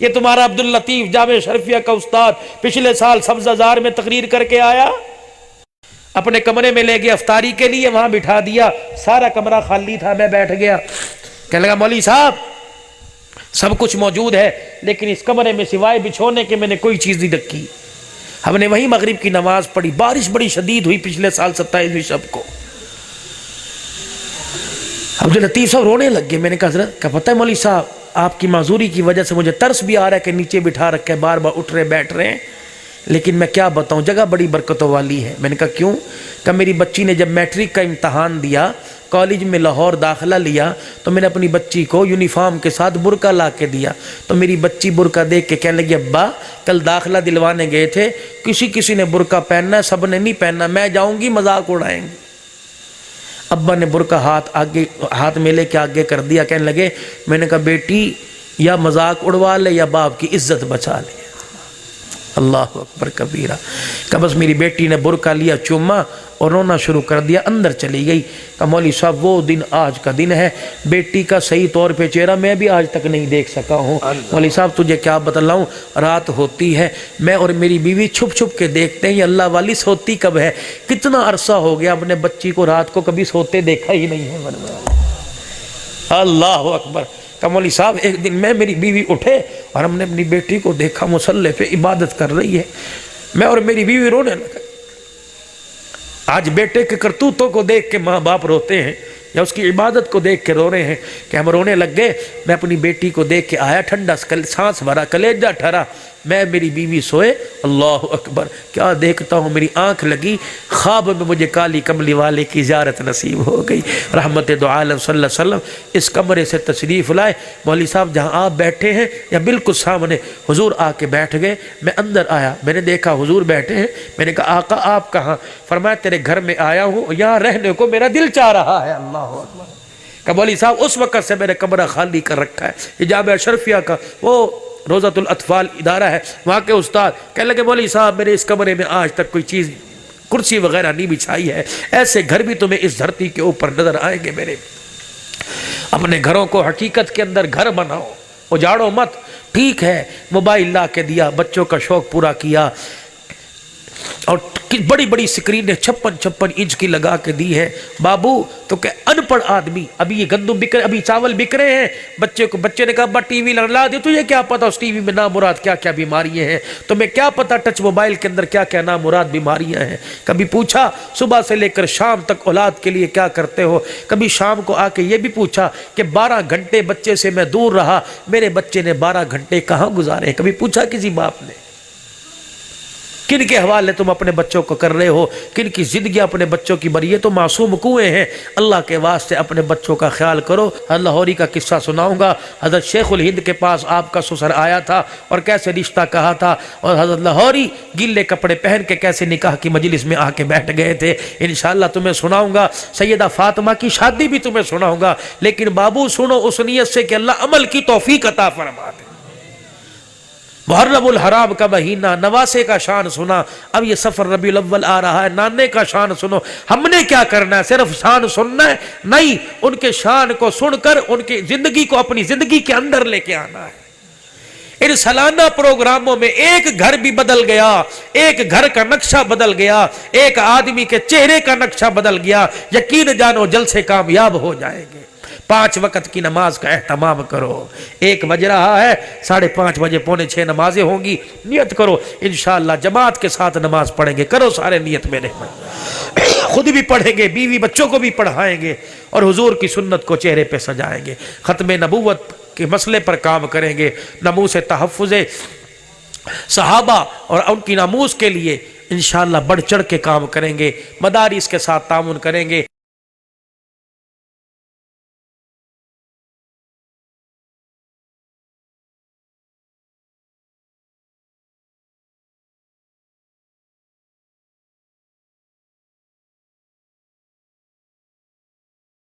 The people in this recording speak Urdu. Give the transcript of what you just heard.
یہ تمہارا عبداللطیف جامع شرفیہ کا استاد پچھلے سال سبز زار میں تقریر کر کے آیا، اپنے کمرے میں لے گیا افطاری کے لیے، وہاں بٹھا دیا، سارا کمرہ خالی تھا، میں بیٹھ گیا، کہنے لگا مولوی صاحب سب کچھ موجود ہے لیکن اس کمرے میں سوائے بچھونے کے میں نے کوئی چیز نہیں رکھی۔ ہم نے وہیں مغرب کی نماز پڑھی، بارش بڑی شدید ہوئی پچھلے سال 27ویں شب کو۔ عبداللطیف صاحب رونے لگ گئے۔ میں نے کہا حضرت کیا پتہ ہے مولوی صاحب آپ کی معذوری کی وجہ سے مجھے ترس بھی آ رہا ہے کہ نیچے بٹھا رکھے، بار بار اٹھ رہے بیٹھ رہے ہیں، لیکن میں کیا بتاؤں جگہ بڑی برکتوں والی ہے۔ میں نے کہا کیوں؟ کہ میری بچی نے جب میٹرک کا امتحان دیا، کالج میں لاہور داخلہ لیا، تو میں نے اپنی بچی کو یونیفارم کے ساتھ برقع لا کے دیا، تو میری بچی برقع دیکھ کے کہنے لگی ابا کل داخلہ دلوانے گئے تھے، کسی نے برقع پہننا ہے، سب نے نہیں پہننا، میں جاؤں گی مذاق اڑائیں گے۔ ابا نے برقع ہاتھ میں لے کے آگے کر دیا، کہنے لگے میں نے کہا بیٹی یا مذاق اڑوا لے یا باپ کی عزت بچا لے۔ اللہ اکبر کبیرہ۔ کہ بس میری بیٹی نے برقع لیا، چوما اور رونا شروع کر دیا، اندر چلی گئی۔ کہ مولوی صاحب وہ دن آج کا دن ہے، بیٹی کا صحیح طور پہ چہرہ میں بھی آج تک نہیں دیکھ سکا ہوں۔ مولوی صاحب تجھے کیا بتلاؤں، رات ہوتی ہے میں اور میری بیوی چھپ چھپ کے دیکھتے ہیں یہ اللہ والی سوتی کب ہے، کتنا عرصہ ہو گیا اپنے بچی کو رات کو کبھی سوتے دیکھا ہی نہیں ہے۔ اللہ اکبر۔ کہ مولوی صاحب ایک دن میں میری بیوی اٹھے اور ہم نے اپنی بیٹی کو دیکھا مصلی پہ عبادت کر رہی ہے، میں اور میری بیوی رونے لگے۔ آج بیٹے کے کرتوتوں کو دیکھ کے ماں باپ روتے ہیں یا اس کی عبادت کو دیکھ کے رو رہے ہیں کہ ہم رونے لگ گئے۔ میں اپنی بیٹی کو دیکھ کے آیا، ٹھنڈا سانس بھرا، کلیجہ ٹھہرا، میں میری بیوی سوئے۔ اللہ اکبر، کیا دیکھتا ہوں، میری آنکھ لگی، خواب میں مجھے کالی کملی والے کی زیارت نصیب ہو گئی۔ رحمت دو عالم صلی اللہ علیہ وسلم اس کمرے سے تشریف لائے، مولوی صاحب جہاں آپ بیٹھے ہیں یا بالکل سامنے حضور آ کے بیٹھ گئے۔ میں اندر آیا، میں نے دیکھا حضور بیٹھے ہیں، میں نے کہا آقا آپ کہاں؟ فرمایا تیرے گھر میں آیا ہوں، یہاں رہنے کو میرا دل چاہ رہا ہے۔ اللہ اکبر۔ کہ مولوی صاحب اس وقت سے میں نے کمرہ خالی کر رکھا ہے۔ یہ جامعہ اشرفیہ کا وہ روضۃ الاطفال ادارہ ہے، وہاں کے استاد کہنے لگے مولوی صاحب میرے اس کمرے میں آج تک کوئی چیز کرسی وغیرہ نہیں بچھائی ہے، ایسے گھر بھی تمہیں اس دھرتی کے اوپر نظر آئیں گے میرے۔ اپنے گھروں کو حقیقت کے اندر گھر بناؤ، اجاڑو مت۔ ٹھیک ہے موبائل لا کے دیا، بچوں کا شوق پورا کیا، اور بڑی بڑی سکرینیں 56 انچ کی لگا کے دی ہے۔ بابو تو کہ ان پڑھ آدمی، ابھی یہ گندم بک رہے، ابھی چاول بک رہے ہیں، بچے نے کہا ابا ٹی وی لا دے، تجھے کیا پتا اس ٹی وی میں نامراد کیا کیا بیماریاں ہیں، تمہیں کیا پتا ٹچ موبائل کے اندر کیا کیا نامراد بیماریاں ہیں۔ کبھی پوچھا صبح سے لے کر شام تک اولاد کے لیے کیا کرتے ہو؟ کبھی شام کو آ کے یہ بھی پوچھا کہ 12 گھنٹے بچے سے میں دور رہا، میرے بچے نے 12 گھنٹے کہاں گزارے؟ کبھی پوچھا کسی باپ نے؟ کن کے حوالے تم اپنے بچوں کو کر رہے ہو، کن کی زندگی اپنے بچوں کی بری ہے؟ تو معصوم کنویں ہیں، اللہ کے واسطے اپنے بچوں کا خیال کرو۔ حضرت لاہوری کا قصہ سناؤں گا، حضرت شیخ الہند کے پاس آپ کا سسر آیا تھا اور کیسے رشتہ کہا تھا، اور حضرت لاہوری گیلے کپڑے پہن کے کیسے نکاح کی مجلس میں آ کے بیٹھ گئے تھے۔ انشاءاللہ تمہیں سناؤں گا، سیدہ فاطمہ کی شادی بھی تمہیں سناؤں گا، لیکن بابو سنو اس نیت سے کہ اللہ عمل کی توفیق عطا فرما دے۔ محرم الحرام کا مہینہ، نواسے کا شان سنا، اب یہ سفر ربیع الاول آ رہا ہے، نانے کا شان سنو۔ ہم نے کیا کرنا ہے؟ صرف شان سننا ہے؟ نہیں، ان کے شان کو سن کر ان کی زندگی کو اپنی زندگی کے اندر لے کے آنا ہے۔ ان سالانہ پروگراموں میں ایک گھر بھی بدل گیا، ایک گھر کا نقشہ بدل گیا، ایک آدمی کے چہرے کا نقشہ بدل گیا، یقین جانو جلسے کامیاب ہو جائیں گے۔ 5 وقت کی نماز کا اہتمام کرو، 1 بج رہا ہے، 5:30 بجے 5:45 نمازیں ہوں گی، نیت کرو انشاءاللہ جماعت کے ساتھ نماز پڑھیں گے، کرو سارے نیت میرے، خود بھی پڑھیں گے، بیوی بچوں کو بھی پڑھائیں گے، اور حضور کی سنت کو چہرے پہ سجائیں گے، ختم نبوت کے مسئلے پر کام کریں گے، ناموس تحفظ صحابہ اور ان کی ناموس کے لیے انشاءاللہ بڑھ چڑھ کے کام کریں گے، مدارس کے ساتھ تعاون کریں گے۔